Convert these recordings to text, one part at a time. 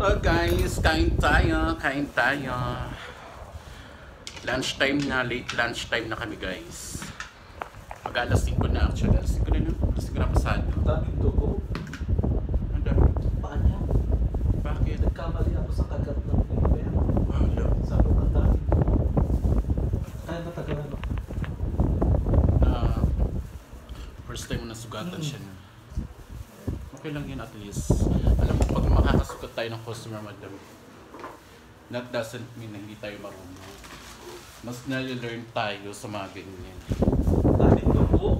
Oh guys, kain tayo, kain tayo. Lunchtime na, late lunchtime na kami guys. Mag alas 5 na actually, alas 5 na no? Alas 5 na pasado. Ang daming dugo. Ang dami. Paanya? Bakit? Nagkamali ako sa kagat ng liver. Wala. Sabi ko, ang daming dugo. Kaya matagal ano. First time mo nasugatan siya na. Okay lang yun at least. Alam mo, pag makakasugat tayo ng customer, madam, that doesn't mean na hindi tayo marunong. Mas nalillearn tayo sa mga ganyan. Daming dugo.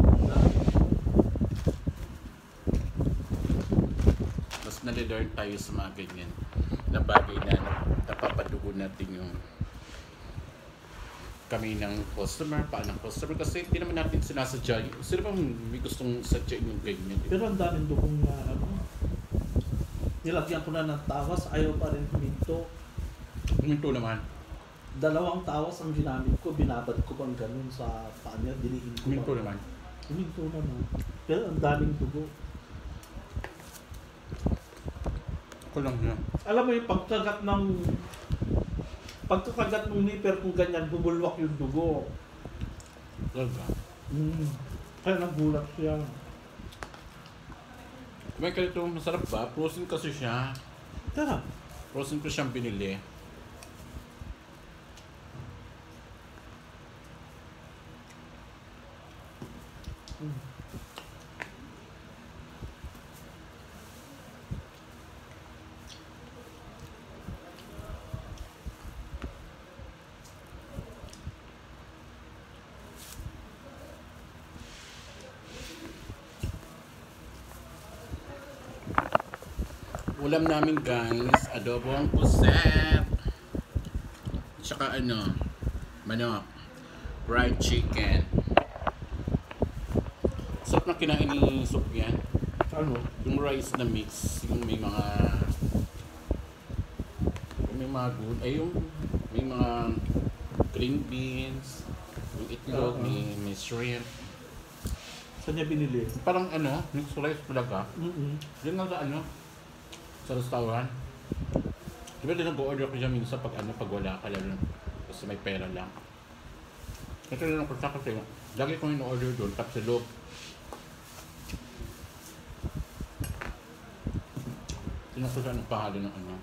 Mas nalillearn tayo sa mga ganyan na bagay na napapadugo natin yung kami ng customer, paan ng customer kasi hindi naman natin sinasadya. Sino bang may gustong sadyain yung ganyan? Pero ang daming dugong na ano. Nilagyan ko na ng tawas, ayaw pa rin huminto. Huminto naman. 2 tawas ang ginamit ko, binabad ko pang ganun sa paa niya, dilihin ko. Huminto naman. Huminto naman. Pero ang daming dugo. Ako lang yun. Alam mo yung pagkagat ng nipper kung ganyan, bumulwak yung dugo. Talaga. Kaya nagulat siya. May kalito masarap ba? Frozen kasi siya. Tara. Frozen ko siyang binili. Ulam namin guys, adobong puset. Tsaka manok. Fried chicken. Sarap na kinain ni soup yan. Ano? Yung rice na mix, yung may mga good, ay yung may mga green beans, yung itlog, may shrimp. Saan niya binili? Parang mixed rice talaga. Yun nga sa sa restaurant. Diba din nag-order ko siya minsan pag wala ka lang. Kasi may pera lang. Ito lang ako sa kasi lagi ko yung order doon, tapos sa loob. Tinan ko siya ng pangalan ng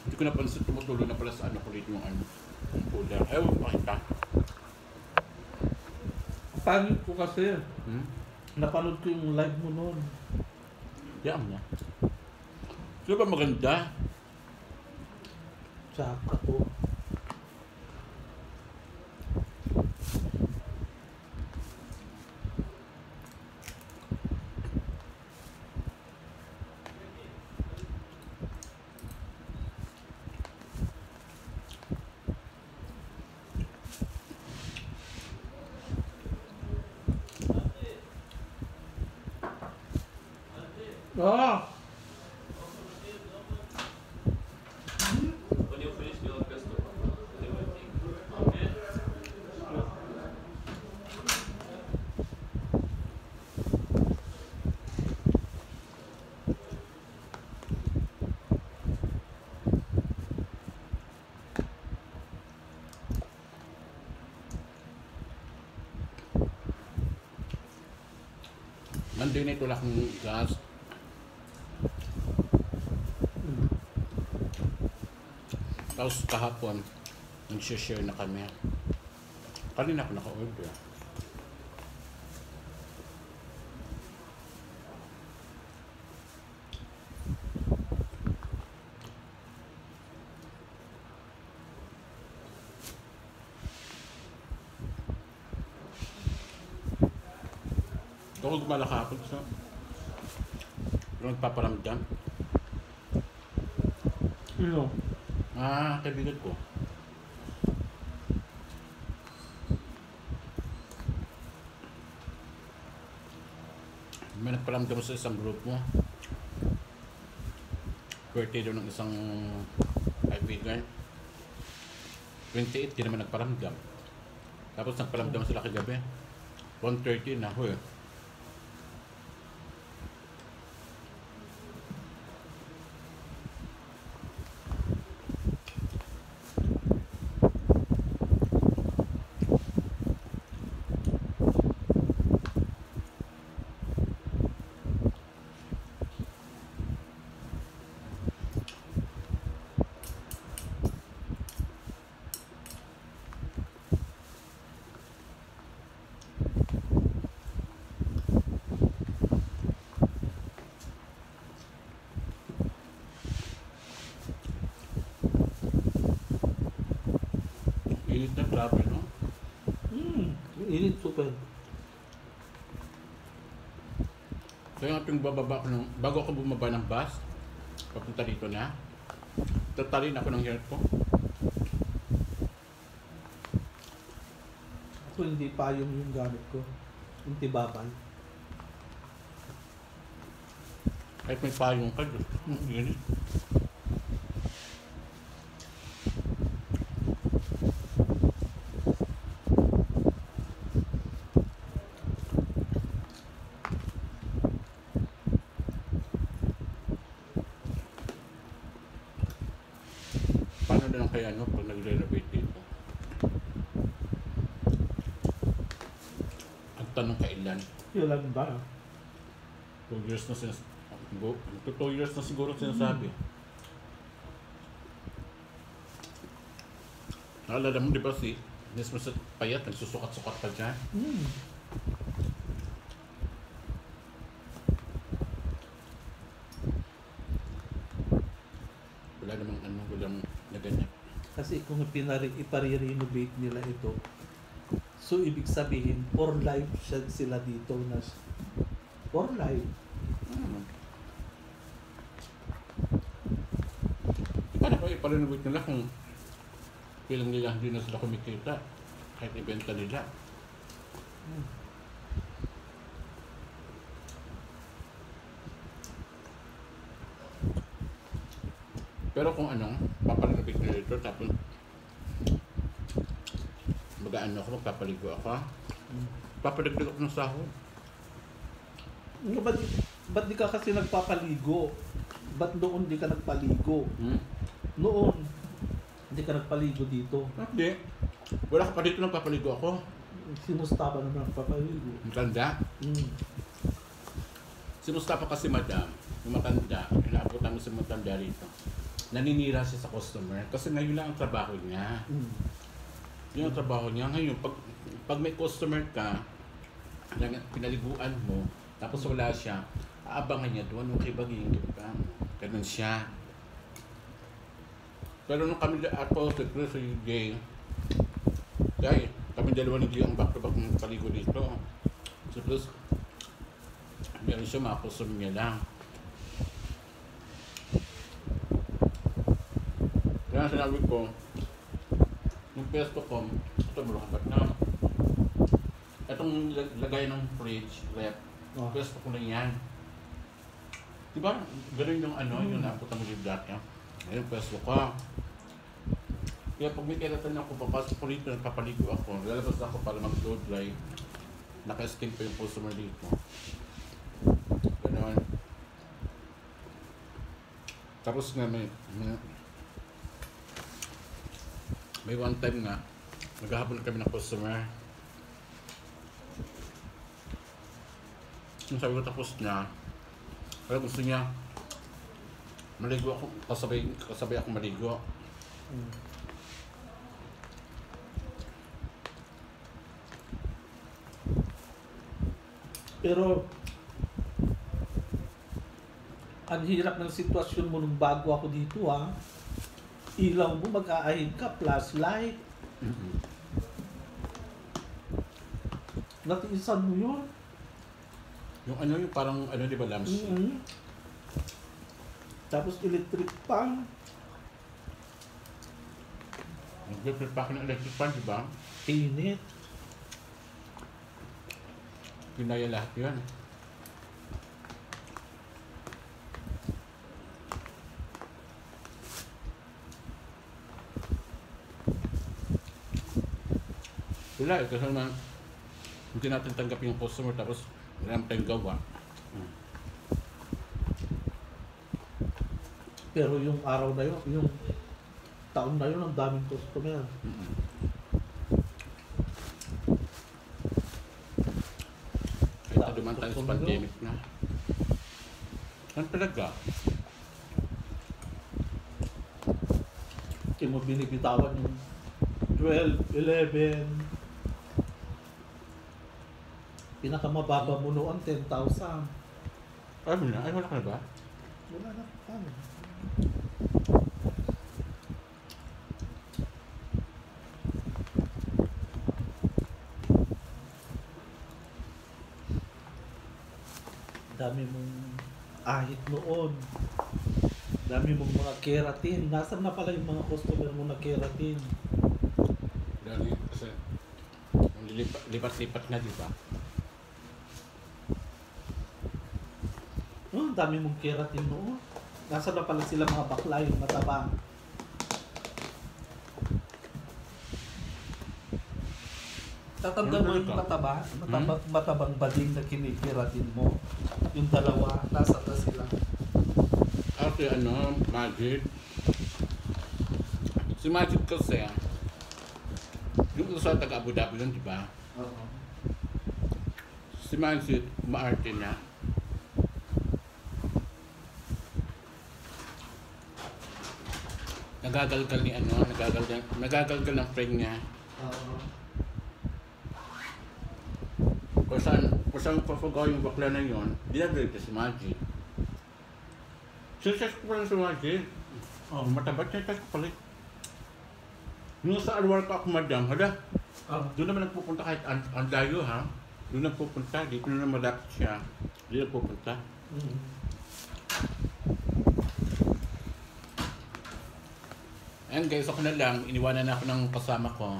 Hindi ko napansin, tumutulo na pala sa kulit yung yung folder. Ayaw, makita. Pangit ko kasi. Napanood ko yung live mo noon. Yan niya. Sino ba maganda? Tsaka to. When you finish your pesto, everything. Okay? Nandun ito lang ng gas. Tapos kahapon, nag-share na kami. Kanina ako naka-order. Ako gumala kahapon sa nagpaparamdam. Ano? Kaibigan ko. May nagparamdam sa isang group mo. Birthday daw ng isang kaibigan. 28, di naman nagparamdam. Tapos nagparamdam sila kagabi. 1:30 na ako eh. Init na, grabe, no? Init super. So yung ating bababa ko bago ako bumaba ng bus, papunta dito na, tatalin ako ng hair ko. Ako hindi payong yung gamit ko. Yung tibabal. Kahit may payong ka, Diyos ko, init. Paano na lang kaya pag nag-renovate dito? Ang tanong kailan? Kailan ba? 2 years na sinasabi. 2 years na siguro sinasabi. Naalala mo, di ba si mismo sa payat, nagsusukat-sukat pa dyan? Wala namang walang na ganyan. Kasi kung ipare-renovate nila ito, so ibig sabihin, for life sila dito na for life. Paano ba iparenovate nila kung bilang nila hindi na sila kumikita kahit ibenta nila? Pero kung paparenovate nila ito tapos magpapaligo ako, papadagdag ako ng sahod. Ba't di ka kasi nagpapaligo? Ba't noon di ka nagpaligo? Noon, hindi ka nagpaligo dito. Hindi. Wala ka pa dito nagpapaligo ako. Si Mustafa naman nagpapaligo. Ang ganda. Si Mustafa kasi madam, yung matanda, inaabutan mo si matanda rito. Naninira siya sa customer kasi ngayon lang ang trabaho niya. Yun ang trabaho niya. Ngayon, pag may customer ka, pinaliguan mo, tapos wala siya, aabangan niya doon, okay ba ganyan ka? Ganun siya. Pero nung kami ako, si Chris, si Jay, dahil kami dalawa ni Jay ang back-to-back ng paligo dito. Si Chris, meron siya, mga customer niya lang. Kaya sinabi ko, yung pesto ko, ito mo lang na. Itong lagay ng fridge, rep, pesto ko na yan. Diba? Ganun yung yung napunta mo yung dati. Ngayon, pesto ko. Kaya pag may kailangan ako, papasok ko rito, nagpapaligo ako, lalabas ako para mag-blow dry. Naka-skin pa yung customer dito. Ganun. Tapos nga may one time na naghahabol kami ng customer. Yung sabi ko tapos na, kaya gusto niya maligo ako, kasabay ako maligo. Pero ang hirap ng sitwasyon mo nung bago ako dito ilaw mo mag-aahid ka, flashlight. Natiisan mo yun. Yung yung parang di ba lamps? Tapos electric pan. Nag-electric pa ng electric fan, di ba? Init. Pinaya lahat yun. Wala kasi Hindi natin tanggapin yung customer tapos wala naman tayong gawa. Pero yung araw na yun, yung taon na yun, ang daming customer. Kahit duman tayo sa pandemic na. Saan talaga? Hindi mo binibitawan yung 12, 11. Pinakamababa mo noon, 10,000. Ay, na? Ay, wala ka na ba? Wala na. Paano? Dami mong ahit noon. Dami mong mga keratin. Nasaan na pala yung mga customer mo na keratin? Dahil kasi lipat-lipat na, di ba? Oh, ang dami mong keratin noon. Nasaan na pala sila mga bakla yung mataba? Tatanda mo yung mataba? Matabang bading na kinikiratin mo. Yung dalawa, nasa na sila. Kasi Majid. Si Majid kasi, yung sa taga Abu Dhabi yun, di ba? Oo. Si Majid, maarte na. Nagagalgal ni nagagalgal ng friend niya. Oo. Kung saan papagawa yung bakla na yun, dinagdag si Majid. Success ko pala si Majid. Oh, matabat niya ko pala. Nung sa Alwar ka ako, madam, hala, doon naman nagpupunta kahit ang layo ha. Doon nagpupunta, dito na malapit siya. Doon nagpupunta. Ayan guys, ako na lang, iniwanan na ako ng kasama ko.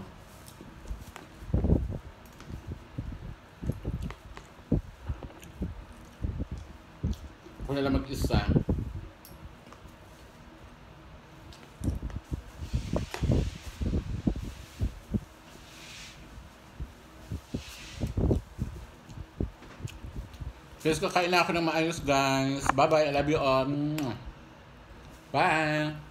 Ako na lang mag-isa. Guys, kakain na ako ng maayos guys. Bye bye, I love you all. Bye!